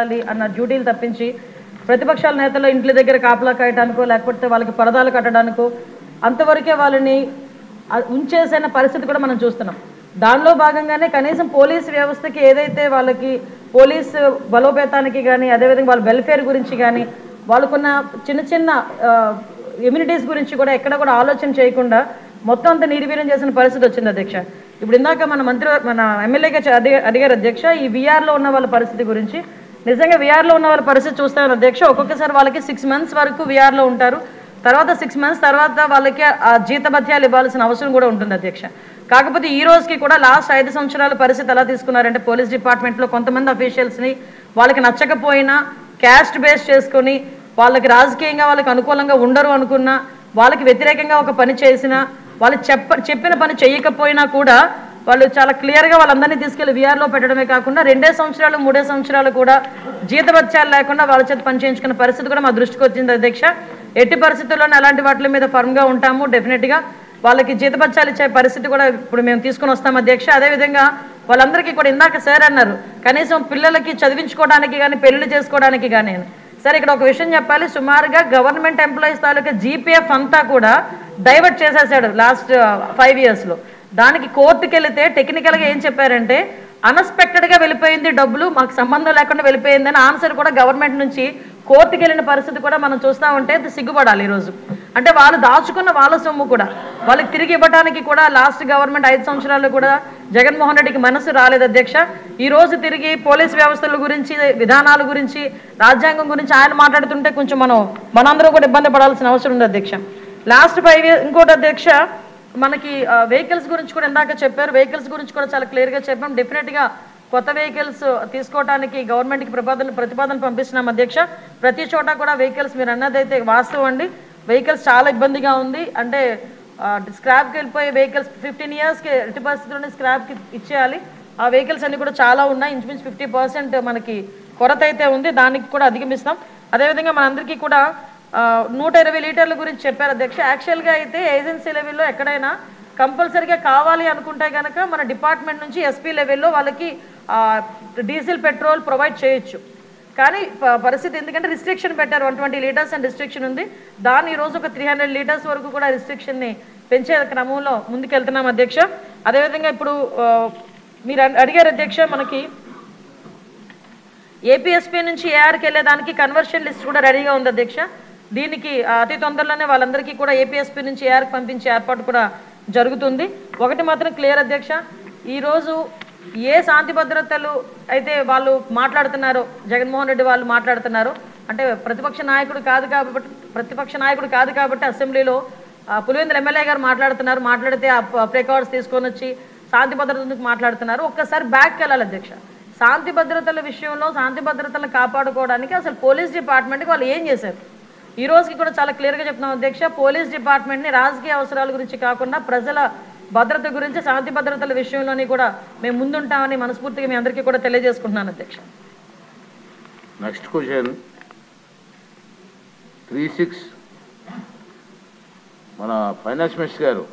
అన్న డ్యూటీలు తప్పించి ప్రతిపక్షాల నేతలు ఇంటి దగ్గర కాపలా కాయడానికో లేకపోతే వాళ్ళకి పరదాలు కట్టడానికో అంతవరకే వాళ్ళని ఉంచేసిన పరిస్థితి కూడా మనం చూస్తున్నాం. దానిలో భాగంగానే కనీసం పోలీస్ వ్యవస్థకి ఏదైతే వాళ్ళకి పోలీసు బలోపేతానికి కానీ అదేవిధంగా వాళ్ళ వెల్ఫేర్ గురించి కానీ వాళ్ళకున్న చిన్న చిన్న ఇమ్యూనిటీస్ గురించి కూడా ఎక్కడ కూడా ఆలోచన చేయకుండా మొత్తం అంతా నిర్వీర్యం చేసిన పరిస్థితి వచ్చింది అధ్యక్ష. ఇప్పుడు ఇందాక మన ఎమ్మెల్యేగా అడిగారు అధ్యక్ష, ఈ వీఆర్లో ఉన్న వాళ్ళ పరిస్థితి గురించి. నిజంగా వీఆర్లో ఉన్న వాళ్ళ పరిస్థితి చూస్తాను అధ్యక్ష, ఒక్కొక్కసారి వాళ్ళకి 6 months వరకు వీఆర్లో ఉంటారు. తర్వాత 6 months తర్వాత వాళ్ళకి ఆ జీతభత్యాలు ఇవ్వాల్సిన అవసరం కూడా ఉంటుంది అధ్యక్ష. కాకపోతే ఈ రోజుకి కూడా లాస్ట్ 5 సంవత్సరాల పరిస్థితి ఎలా తీసుకున్నారంటే పోలీస్ డిపార్ట్మెంట్లో కొంతమంది అఫీషియల్స్ని వాళ్ళకి నచ్చకపోయినా క్యాస్ట్ బేస్ చేసుకొని వాళ్ళకి రాజకీయంగా వాళ్ళకి అనుకూలంగా ఉండరు అనుకున్నా వాళ్ళకి వ్యతిరేకంగా ఒక పని చేసినా వాళ్ళు చెప్పిన పని చేయకపోయినా కూడా వాళ్ళు చాలా క్లియర్గా వాళ్ళందరినీ తీసుకెళ్లి వీఆర్లో పెట్టడమే కాకుండా 2 సంవత్సరాలు 3 సంవత్సరాలు కూడా జీతభత్యాలు లేకుండా వాళ్ళ చేత పని చేయించుకున్న పరిస్థితి కూడా మా దృష్టికి వచ్చింది అధ్యక్ష. ఎట్టి పరిస్థితుల్లోనే అలాంటి వాటి మీద ఫర్మ్గా ఉంటాము. డెఫినెట్గా వాళ్ళకి జీతభత్యాలు ఇచ్చే పరిస్థితి కూడా ఇప్పుడు మేము తీసుకుని వస్తాం అధ్యక్ష. అదేవిధంగా వాళ్ళందరికీ కూడా ఇందాక సార్ అన్నారు కనీసం పిల్లలకి చదివించుకోవడానికి కానీ పెళ్లి చేసుకోవడానికి కానీ. సరే ఇక్కడ ఒక విషయం చెప్పాలి, సుమారుగా గవర్నమెంట్ ఎంప్లాయీస్ తాలూకా జీపీఎఫ్ అంతా కూడా డైవర్ట్ చేసేసాడు లాస్ట్ 5 yearsలో. దానికి కోర్టుకి వెళితే టెక్నికల్గా ఏం చెప్పారంటే అన్ఎక్స్పెక్టెడ్గా వెళ్ళిపోయింది, డబ్బులు మాకు సంబంధం లేకుండా వెళ్ళిపోయిందని ఆన్సర్ కూడా గవర్నమెంట్ నుంచి కోర్టుకి వెళ్ళిన పరిస్థితి కూడా మనం చూస్తూ ఉంటే సిగ్గుపడాలి ఈరోజు. అంటే వాళ్ళు దాచుకున్న వాళ్ళ సొమ్ము కూడా వాళ్ళకి తిరిగి ఇవ్వడానికి కూడా లాస్ట్ గవర్నమెంట్ 5 సంవత్సరాలు కూడా జగన్మోహన్ రెడ్డికి మనసు రాలేదు అధ్యక్ష. ఈ రోజు తిరిగి పోలీస్ వ్యవస్థల గురించి విధానాల గురించి రాజ్యాంగం గురించి ఆయన మాట్లాడుతుంటే కొంచెం మనందరూ కూడా ఇబ్బంది పడాల్సిన అవసరం ఉంది అధ్యక్ష. లాస్ట్ 5 years ఇంకోటి అధ్యక్ష, మనకి వెహికల్స్ గురించి కూడా ఇందాక చెప్పారు, వెహికల్స్ గురించి కూడా చాలా క్లియర్గా చెప్పాం. డెఫినెట్గా కొత్త వెహికల్స్ తీసుకోవడానికి గవర్నమెంట్కి ప్రతిపాదన పంపిస్తున్నాం అధ్యక్ష. ప్రతి చోట కూడా వెహికల్స్ మీరు అన్నదైతే వాస్తవం అండి, వెహికల్స్ చాలా ఇబ్బందిగా ఉంది. అంటే స్క్రాప్కి వెళ్ళిపోయే వెహికల్స్ 15 yearsకి ఎట్టి పరిస్థితుల్లోనే స్క్రాప్కి ఇచ్చేయాలి. ఆ వెహికల్స్ అన్నీ కూడా చాలా ఉన్నాయి, ఇంచుమించు 50% మనకి కొరత అయితే ఉంది, దానికి కూడా అధిగమిస్తాం. అదేవిధంగా మనందరికీ కూడా 120 లీటర్ల గురించి చెప్పారు అధ్యక్ష. యాక్చువల్గా అయితే ఏజెన్సీ లెవెల్లో ఎక్కడైనా కంపల్సరీగా కావాలి అనుకుంటే కనుక మన డిపార్ట్మెంట్ నుంచి ఎస్పీ లెవెల్లో వాళ్ళకి డీజిల్ పెట్రోల్ ప్రొవైడ్ చేయొచ్చు. కానీ పరిస్థితి ఎందుకంటే రిస్ట్రిక్షన్ పెట్టారు, 120 liters అని రిస్ట్రిక్షన్ ఉంది. దాన్ని ఈరోజు ఒక 300 liters వరకు కూడా రిస్ట్రిక్షన్ని పెంచే క్రమంలో ముందుకెళ్తున్నాం అధ్యక్ష. అదేవిధంగా ఇప్పుడు మీరు అడిగారు అధ్యక్ష, మనకి ఏపీఎస్పీ నుంచి ఏఆర్కి వెళ్ళేదానికి కన్వర్షన్ లిస్ట్ కూడా రెడీగా ఉంది అధ్యక్ష. దీనికి అతి తొందరలోనే వాళ్ళందరికీ కూడా ఏపీఎస్పీ నుంచి ఏఆర్కి పంపించే ఏర్పాటు కూడా జరుగుతుంది. ఒకటి మాత్రం క్లియర్ అధ్యక్ష, ఈరోజు ఏ శాంతి భద్రతలు అయితే వాళ్ళు మాట్లాడుతున్నారో జగన్మోహన్ రెడ్డి వాళ్ళు మాట్లాడుతున్నారు అంటే ప్రతిపక్ష నాయకుడు కాదు కాబట్టి అసెంబ్లీలో పులివెందుల ఎమ్మెల్యే గారు మాట్లాడితే ఆ ప్రికార్డ్స్ తీసుకొని వచ్చి శాంతి భద్రతలకు మాట్లాడుతున్నారు. ఒక్కసారి బ్యాక్కి వెళ్ళాలి అధ్యక్ష. శాంతి భద్రతల విషయంలో శాంతి భద్రతలను కాపాడుకోవడానికి అసలు పోలీస్ డిపార్ట్మెంట్కి వాళ్ళు ఏం చేశారు ఈ రోజుకి కూడా చాలా క్లియర్గా చెప్తున్నాం అధ్యక్ష. పోలీస్ డిపార్ట్మెంట్ని రాజకీయ అవసరాల గురించి కాకుండా ప్రజల భద్రత గురించి శాంతి భద్రతల విషయంలోని కూడా మేము ముందుంటామని మనస్ఫూర్తిగా మీ అందరికీ కూడా తెలియజేసుకుంటున్నాను అధ్యక్ష. నెక్స్ట్ క్వశ్చన్ 36 మన ఫైనాన్స్ మినిస్టర్ గారు